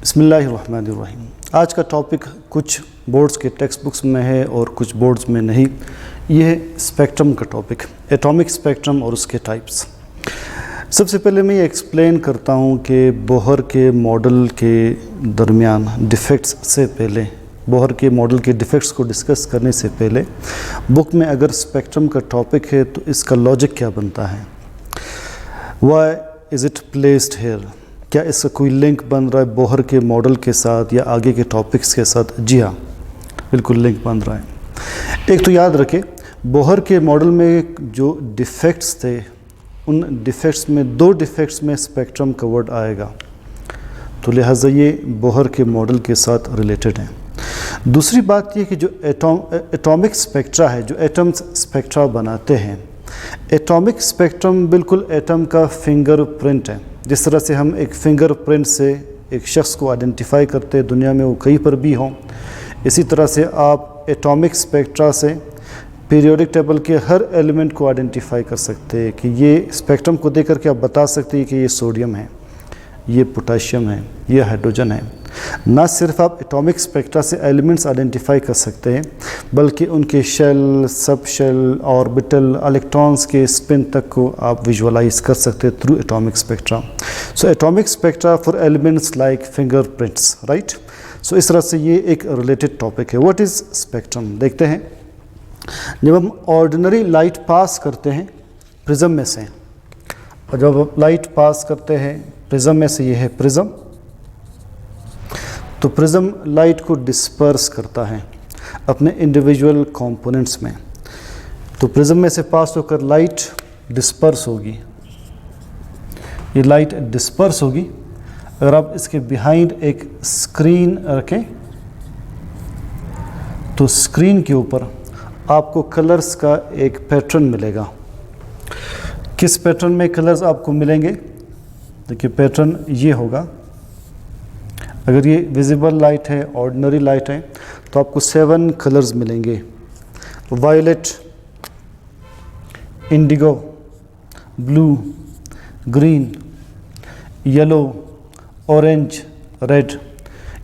बिस्मिल्लाहिर्रहमानिर्रहीम। आज का टॉपिक कुछ बोर्ड्स के टेक्स्ट बुक्स में है और कुछ बोर्ड्स में नहीं। ये है स्पेक्ट्रम का टॉपिक, एटॉमिक स्पेक्ट्रम और उसके टाइप्स। सबसे पहले मैं ये एक्सप्लेन करता हूँ कि बोहर के मॉडल के दरमियान डिफ़ेक्ट्स से पहले, बोहर के मॉडल के डिफ़ेक्ट्स को डिस्कस करने से पहले बुक में अगर स्पेक्ट्रम का टॉपिक है तो इसका लॉजिक क्या बनता है। Why is it placed here, क्या इसका कोई लिंक बन रहा है बोहर के मॉडल के साथ या आगे के टॉपिक्स के साथ। जी हाँ, बिल्कुल लिंक बन रहा है। एक तो याद रखें, बोहर के मॉडल में जो डिफ़ेक्ट्स थे उन डिफ़ेक्ट्स में दो डिफ़ेक्ट्स में स्पेक्ट्रम का वर्ड आएगा, तो लिहाजा ये बोहर के मॉडल के साथ रिलेटेड है। दूसरी बात ये कि जो एटॉमिक स्पेक्ट्रा है, जो एटम्स स्पेक्ट्रा बनाते हैं, एटॉमिक स्पेक्ट्रम बिल्कुल एटम का फिंगरप्रिंट है। जिस तरह से हम एक फिंगरप्रिंट से एक शख्स को आइडेंटिफाई करते हैं, दुनिया में वो कहीं पर भी हों, इसी तरह से आप एटॉमिक स्पेक्ट्रा से पीरियोडिक टेबल के हर एलिमेंट को आइडेंटिफाई कर सकते हैं कि ये स्पेक्ट्रम को देख कर के आप बता सकते हैं कि ये सोडियम है, ये पोटाशियम है, ये हाइड्रोजन है। ना सिर्फ आप एटॉमिक स्पेक्ट्रा से एलिमेंट्स आइडेंटिफाई कर सकते हैं, बल्कि उनके shell, sub shell, orbital, electrons के स्पिन तक को आप विजुअलाइज कर सकते हैं through atomic spectra. So atomic spectra for elements like fingerprints, right. So इस तरह से ये एक रिलेटेड टॉपिक है। व्हाट इज़ स्पेक्ट्रम देखते हैं। जब हम ऑर्डिनरी लाइट पास करते हैं प्रिज्म में से, और जब आप लाइट पास करते हैं प्रिज्म में से, ये है प्रिज्म, तो प्रिज्म लाइट को डिस्पर्स करता है अपने इंडिविजुअल कंपोनेंट्स में। तो प्रिज्म में से पास होकर लाइट डिस्पर्स होगी, ये लाइट डिस्पर्स होगी। अगर आप इसके बिहाइंड एक स्क्रीन रखें तो स्क्रीन के ऊपर आपको कलर्स का एक पैटर्न मिलेगा। किस पैटर्न में कलर्स आपको मिलेंगे? देखिए पैटर्न ये होगा। अगर ये विजिबल लाइट है, ऑर्डिनरी लाइट है, तो आपको 7 कलर्स मिलेंगे। Violet, indigo, blue, green, yellow, orange, red,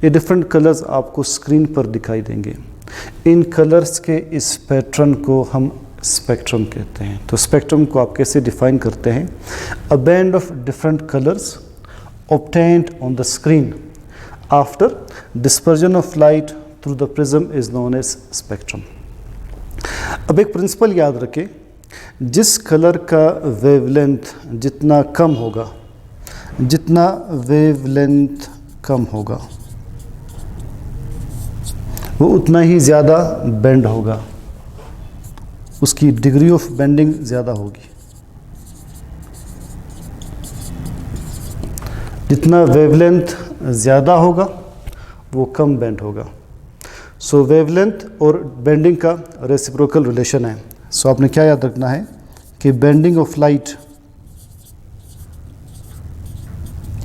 ये डिफरेंट कलर्स आपको स्क्रीन पर दिखाई देंगे। इन कलर्स के इस पैटर्न को हम स्पेक्ट्रम कहते हैं। तो स्पेक्ट्रम को आप कैसे डिफाइन करते हैं? A band of different colours obtained on the screen after dispersion of light through the prism is known as spectrum। अब एक प्रिंसिपल याद रखें, जिस कलर का वेवलेंथ जितना कम होगा, जितना वेवलेंथ कम होगा वो उतना ही ज़्यादा बेंड होगा, उसकी डिग्री ऑफ बेंडिंग ज़्यादा होगी। जितना वेवलेंथ ज़्यादा होगा वो कम बेंड होगा। सो वेवलेंथ और बेंडिंग का रेसिप्रोकल रिलेशन है। सो आपने क्या याद रखना है कि बेंडिंग ऑफ लाइट,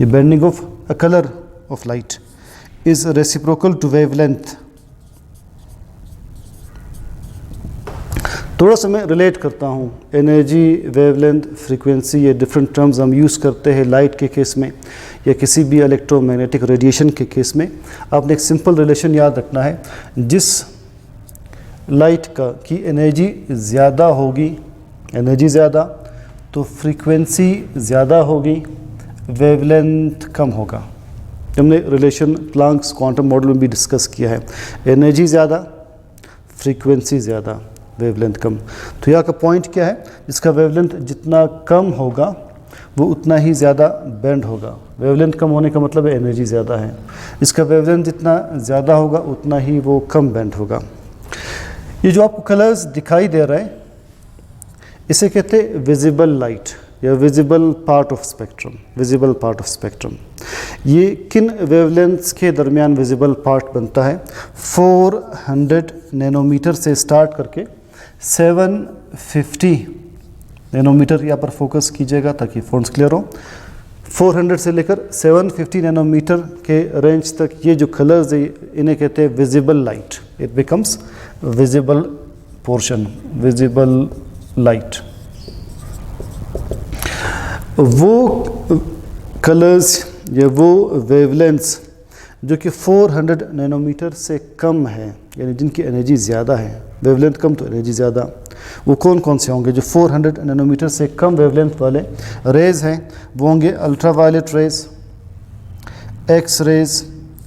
ये bending of a colour of light is reciprocal to wavelength. थोड़ा सा मैं रिलेट करता हूँ, एनर्जी, वेवलेंथ, फ्रीक्वेंसी, ये डिफरेंट टर्म्स हम यूज़ करते हैं लाइट के केस में या किसी भी इलेक्ट्रोमैग्नेटिक रेडिएशन के केस में। आपने एक सिंपल रिलेशन याद रखना है, जिस लाइट का की एनर्जी ज़्यादा होगी, एनर्जी ज़्यादा, तो फ्रीक्वेंसी ज़्यादा होगी, वेवलेंथ कम होगा। हमने रिलेशन प्लांक्स क्वांटम मॉडल में भी डिस्कस किया है। एनर्जी ज़्यादा, फ्रीक्वेंसी ज़्यादा, वेवलेंथ कम। तो यहाँ का पॉइंट क्या है? इसका वेवलेंथ जितना कम होगा वो उतना ही ज़्यादा बेंड होगा। वेवलेंथ कम होने का मतलब है एनर्जी ज़्यादा है। इसका वेवलेंथ जितना ज़्यादा होगा उतना ही वो कम बेंड होगा। ये जो आपको कलर्स दिखाई दे रहा है, इसे कहते हैं विजिबल लाइट या visible part of spectrum. Visible part of spectrum ये किन वेवलेंथ्स के दरमियान विजिबल पार्ट बनता है? 400 नैनोमीटर से स्टार्ट करके 750 नैनोमीटर, यहाँ पर फोकस कीजिएगा ताकि फोन्स क्लियर हो। 400 से लेकर 750 नैनोमीटर के रेंज तक ये जो कलर्स है इन्हें कहते हैं visible light. It becomes visible portion, visible light. वो कलर्स या वो वेवलेंथ्स जो कि 400 नैनोमीटर से कम है, यानी जिनकी एनर्जी ज़्यादा है, वेवलेंथ कम तो एनर्जी ज़्यादा, वो कौन कौन से होंगे? जो 400 नैनोमीटर से कम वेवलेंथ वाले रेज़ हैं वो होंगे अल्ट्रावायलेट रेज़, एक्स रेज़,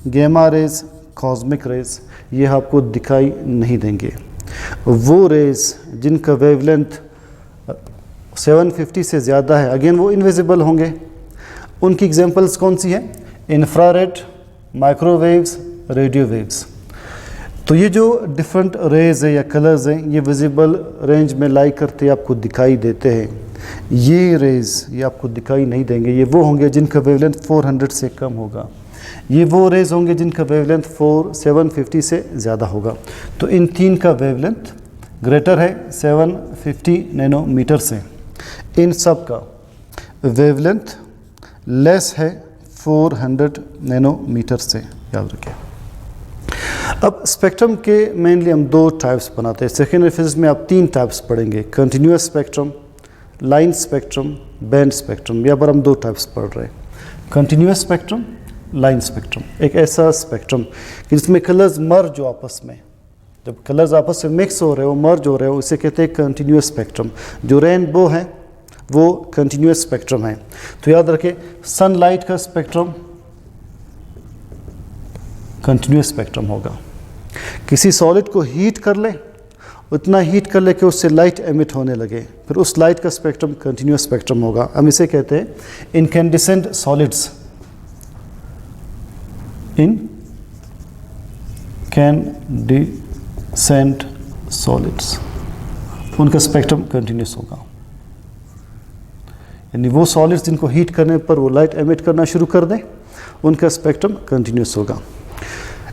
गेमा रेज़, कॉस्मिक रेज़। ये आपको दिखाई नहीं देंगे। वो रेज़ जिनका वेवलेंथ 750 से ज़्यादा है, अगेन वो इनविजिबल होंगे। उनकी एग्जांपल्स कौन सी हैं? Infrared, microwaves, radio waves. तो ये जो डिफरेंट रेज़ है या कलर्स हैं, ये विजिबल रेंज में लाई करते आपको दिखाई देते हैं। ये रेज़ ये आपको दिखाई नहीं देंगे। ये वो होंगे जिनका वेवलेंथ 400 से कम होगा। ये वो रेज़ होंगे जिनका वेवलेंथ 750 से ज़्यादा होगा। तो इन तीन का वेवलेंथ ग्रेटर है 750 नैनोमीटर से। इन सब का वेवलेंथ लेस है 400 नैनोमीटर से, याद रखें। अब स्पेक्ट्रम के मेनली हम दो टाइप्स बनाते हैं। सेकेंडरी फिजिक्स में आप तीन टाइप्स पढ़ेंगे, continuous spectrum, line spectrum, band spectrum. यहाँ पर हम दो टाइप्स पढ़ रहे हैं, कंटिन्यूस स्पेक्ट्रम, लाइन स्पेक्ट्रम। एक ऐसा स्पेक्ट्रम कि जिसमें कलर्स मर्ज हो आपस में, जब कलर्स आपस में मिक्स हो रहे हो, मर्ज हो रहे हो, उसे कहते हैं कंटिन्यूस स्पेक्ट्रम। जो रेनबो है वो कंटिन्यूस स्पेक्ट्रम है। तो याद रखें, सनलाइट का स्पेक्ट्रम कंटिन्यूस स्पेक्ट्रम होगा। किसी सॉलिड को हीट कर ले, उतना हीट कर ले कि उससे लाइट एमिट होने लगे, फिर उस लाइट का स्पेक्ट्रम कंटिन्यूस स्पेक्ट्रम होगा। हम इसे कहते हैं इनकैंडिसेंट सॉलिड्स, इनकैंडिसेंट सॉलिड्स, उनका स्पेक्ट्रम कंटिन्यूस होगा। यानी वो सॉलिड्स जिनको हीट करने पर वो लाइट एमिट करना शुरू कर दें, उनका स्पेक्ट्रम कंटिन्यूस होगा।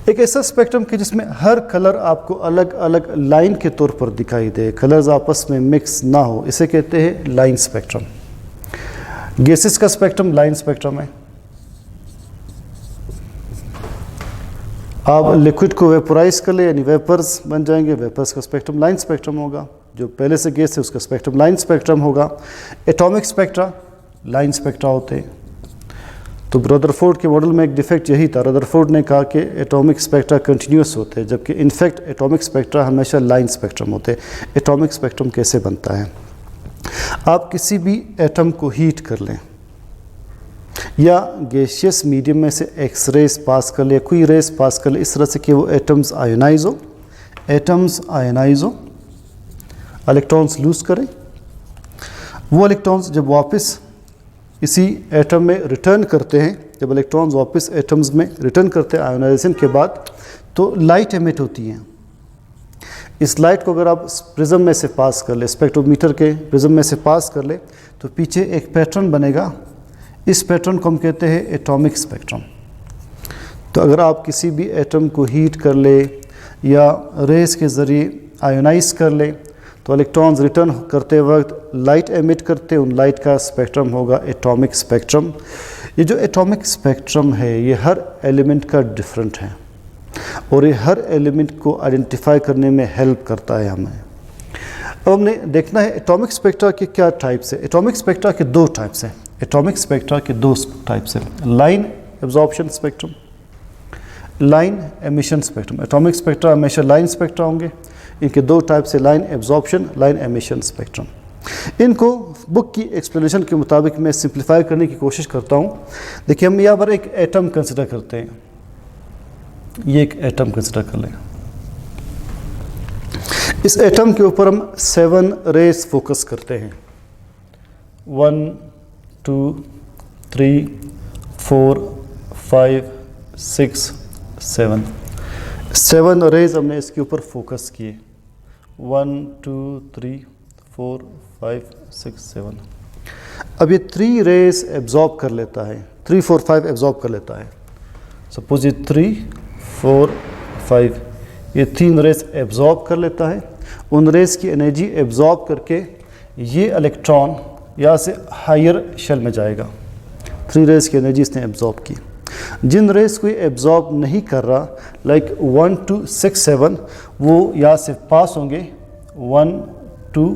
एक ऐसा स्पेक्ट्रम कि जिसमें हर कलर आपको अलग अलग लाइन के तौर पर दिखाई दे, कलर्स आपस में मिक्स ना हो, इसे कहते हैं लाइन स्पेक्ट्रम। गैसेस का स्पेक्ट्रम लाइन स्पेक्ट्रम है। आप लिक्विड को वेपोराइज कर ले, यानी वेपर्स बन जाएंगे, वेपर्स का स्पेक्ट्रम लाइन स्पेक्ट्रम होगा। जो पहले से गैस है उसका स्पेक्ट्रम लाइन स्पेक्ट्रम होगा। एटॉमिक स्पेक्ट्रा लाइन स्पेक्ट्रा होते हैं। तो रदरफोर्ड के मॉडल में एक डिफेक्ट यही था, रदरफोर्ड ने कहा कि एटॉमिक स्पेक्ट्रा कंटिन्यूस होते हैं, जबकि इनफैक्ट एटॉमिक स्पेक्ट्रा हमेशा लाइन स्पेक्ट्रम होते हैं। एटॉमिक स्पेक्ट्रम कैसे बनता है? आप किसी भी एटम को हीट कर लें या गैसियस मीडियम में से एक्स रेस पास कर ले, कोई रेस पास कर ले इस तरह से कि वो एटम्स आयोनाइज हो, इलेक्ट्रॉन्स लूज करें। वो इलेक्ट्रॉन्स जब वापस इसी एटम में रिटर्न करते हैं, जब इलेक्ट्रॉन्स वापस एटम्स में रिटर्न करते हैं आयोनाइजेशन के बाद, तो लाइट एमिट होती है। इस लाइट को अगर आप प्रिज्म में से पास कर ले, स्पेक्ट्रोमीटर के प्रिज्म में से पास कर ले, तो पीछे एक पैटर्न बनेगा। इस पैटर्न को हम कहते हैं एटॉमिक स्पेक्ट्रम। तो अगर आप किसी भी एटम को हीट कर ले या रेस के ज़रिए आयोनाइज कर ले, तो इलेक्ट्रॉन्स रिटर्न करते वक्त लाइट एमिट करते, उन लाइट का स्पेक्ट्रम होगा एटॉमिक स्पेक्ट्रम। ये जो एटॉमिक स्पेक्ट्रम है ये हर एलिमेंट का डिफरेंट है और ये हर एलिमेंट को आइडेंटिफाई करने में हेल्प करता है हमें। अब हमने देखना है एटॉमिक स्पेक्ट्रा के क्या टाइप्स है। एटॉमिक स्पेक्ट्रा के दो टाइप्स हैं। एटॉमिक स्पेक्ट्रा के दो टाइप्स हैं, line absorption spectrum, line emission spectrum. Atomic spectra हमेशा लाइन स्पेक्ट्रा होंगे। इनके दो टाइप से, line absorption, line emission spectrum. इनको बुक की एक्सप्लेनेशन के मुताबिक मैं सिंप्लीफाई करने की कोशिश करता हूँ। देखिए, हम यहाँ पर एक एटम कंसिडर करते हैं, ये एक एटम कंसिडर कर लें। इस एटम के ऊपर हम 7 रेस फोकस करते हैं, 1 2 3 4 5 6 7 रेज हमने इसके ऊपर फोकस किए, 1 2 3 4 5 6 7। अब ये 3 रेज एब्जॉर्ब कर लेता है, 3 4 5 एब्जॉर्ब कर लेता है। सपोज ये 3 4 5 ये 3 रेज एब्जॉर्ब कर लेता है। उन रेज की एनर्जी एब्जॉर्ब करके ये इलेक्ट्रॉन यहाँ से हायर शेल में जाएगा। 3 रेज की एनर्जी इसने एब्जॉर्ब की। जिन रेस को एब्जॉर्ब नहीं कर रहा, लाइक 1 2 6 7, वो यहाँ से पास होंगे 1 2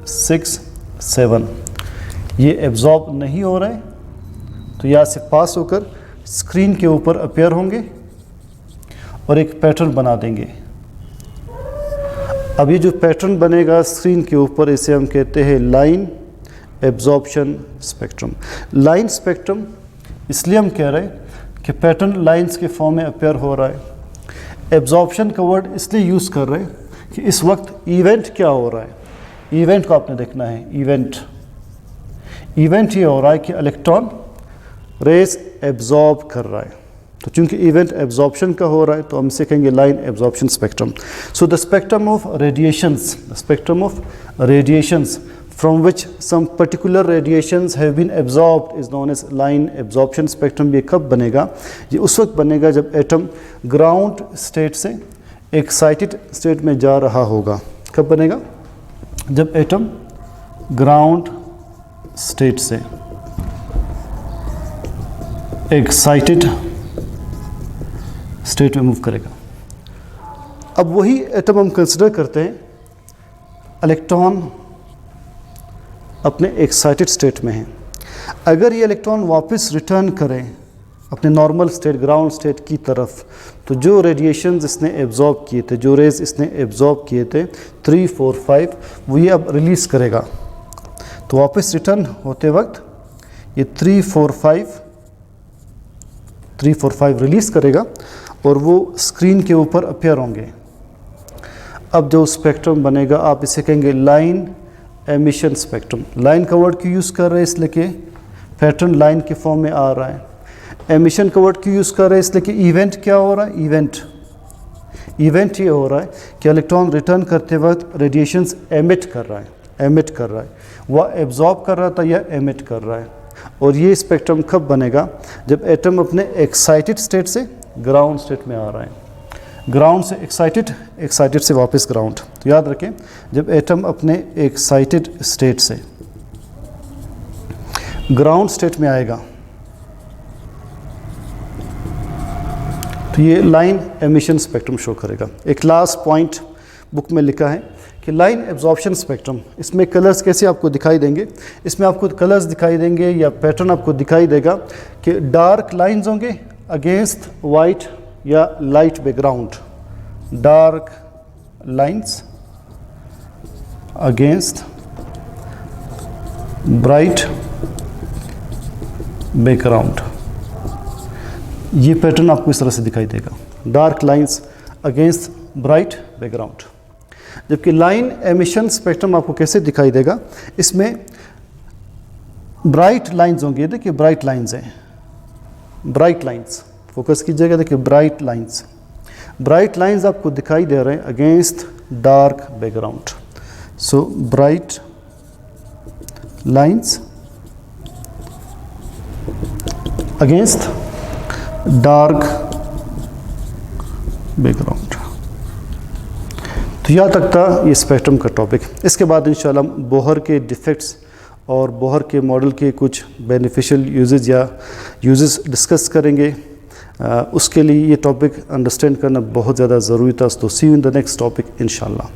6 7। ये एब्जॉर्ब नहीं हो रहे तो यहाँ से पास होकर स्क्रीन के ऊपर अपीयर होंगे और एक पैटर्न बना देंगे। अब ये जो पैटर्न बनेगा स्क्रीन के ऊपर, इसे हम कहते हैं line absorption spectrum. Line spectrum इसलिए हम कह रहे हैं कि पैटर्न लाइंस के फॉर्म में अपेयर हो रहा है। एब्जॉर्प्शन का वर्ड इसलिए यूज़ कर रहे हैं कि इस वक्त इवेंट क्या हो रहा है। इवेंट को आपने देखना है। इवेंट ये हो रहा है कि इलेक्ट्रॉन रेज एब्जॉर्ब कर रहा है। तो चूंकि इवेंट एब्जॉर्प्शन का हो रहा है तो हम इसे कहेंगे line absorption spectrum. So the spectrum of radiations from which some particular radiations have been absorbed is known as line absorption spectrum। ये कब बनेगा? ये उस वक्त बनेगा जब एटम ग्राउंड स्टेट से एक्साइटेड स्टेट में जा रहा होगा। कब बनेगा? जब एटम ग्राउंड स्टेट से एक्साइटेड स्टेट में मूव करेगा। अब वही एटम हम कंसिडर करते हैं इलेक्ट्रॉन अपने एक्साइटेड स्टेट में है। अगर ये इलेक्ट्रॉन वापस रिटर्न करें अपने नॉर्मल स्टेट ग्राउंड स्टेट की तरफ, तो जो रेडिएशंस इसने एब्जॉर्ब किए थे, जो रेज इसने एब्जॉर्ब किए थे 3, 4, 5, वो ये अब रिलीज़ करेगा। तो वापस रिटर्न होते वक्त ये 3, 4, 5 रिलीज़ करेगा और वो स्क्रीन के ऊपर अपेयर होंगे। अब जो स्पेक्ट्रम बनेगा आप इसे कहेंगे लाइन एमिशन स्पेक्ट्रम। लाइन का वर्ड क्यों यूज़ कर रहे हैं? इसलिए कि पैटर्न लाइन के फॉर्म में आ रहा है। एमिशन का वर्ड क्यों यूज़ कर रहे हैं? इसलिए कि इवेंट क्या हो रहा है? इवेंट ये हो रहा है कि इलेक्ट्रॉन रिटर्न करते वक्त रेडिएशंस एमिट कर रहा है। वह एब्जॉर्ब कर रहा था या एमिट कर रहा है। और ये स्पेक्ट्रम कब बनेगा? जब एटम अपने एक्साइटेड स्टेट से ग्राउंड स्टेट में आ रहा है। ग्राउंड से एक्साइटेड से वापस ग्राउंड। तो याद रखें, जब एटम अपने एक्साइटेड स्टेट से ग्राउंड स्टेट में आएगा तो ये लाइन एमिशन स्पेक्ट्रम शो करेगा। एक लास्ट पॉइंट बुक में लिखा है कि लाइन एब्जॉर्प्शन स्पेक्ट्रम, इसमें कलर्स कैसे आपको दिखाई देंगे? इसमें आपको कलर्स दिखाई देंगे या पैटर्न आपको दिखाई देगा कि डार्क लाइंस होंगे अगेंस्ट वाइट या light background. Dark lines against bright background. ये पैटर्न आपको इस तरह से दिखाई देगा, dark lines against bright background. जबकि लाइन एमिशन स्पेक्ट्रम आपको कैसे दिखाई देगा? इसमें ब्राइट लाइंस होंगी। ये देखिए ब्राइट लाइंस हैं, ब्राइट लाइंस, फोकस कीजिएगा, देखिए ब्राइट लाइंस आपको दिखाई दे रहे हैं against dark background. So bright lines against dark background. तो यहाँ तक था ये स्पेक्ट्रम का टॉपिक। इसके बाद इंशाल्लाह हम बोहर के डिफेक्ट्स और बोहर के मॉडल के कुछ बेनिफिशियल यूजेस डिस्कस करेंगे। उसके लिए ये टॉपिक अंडरस्टैंड करना बहुत ज़्यादा ज़रूरी था। तो see you in the next topic इंशाल्लाह।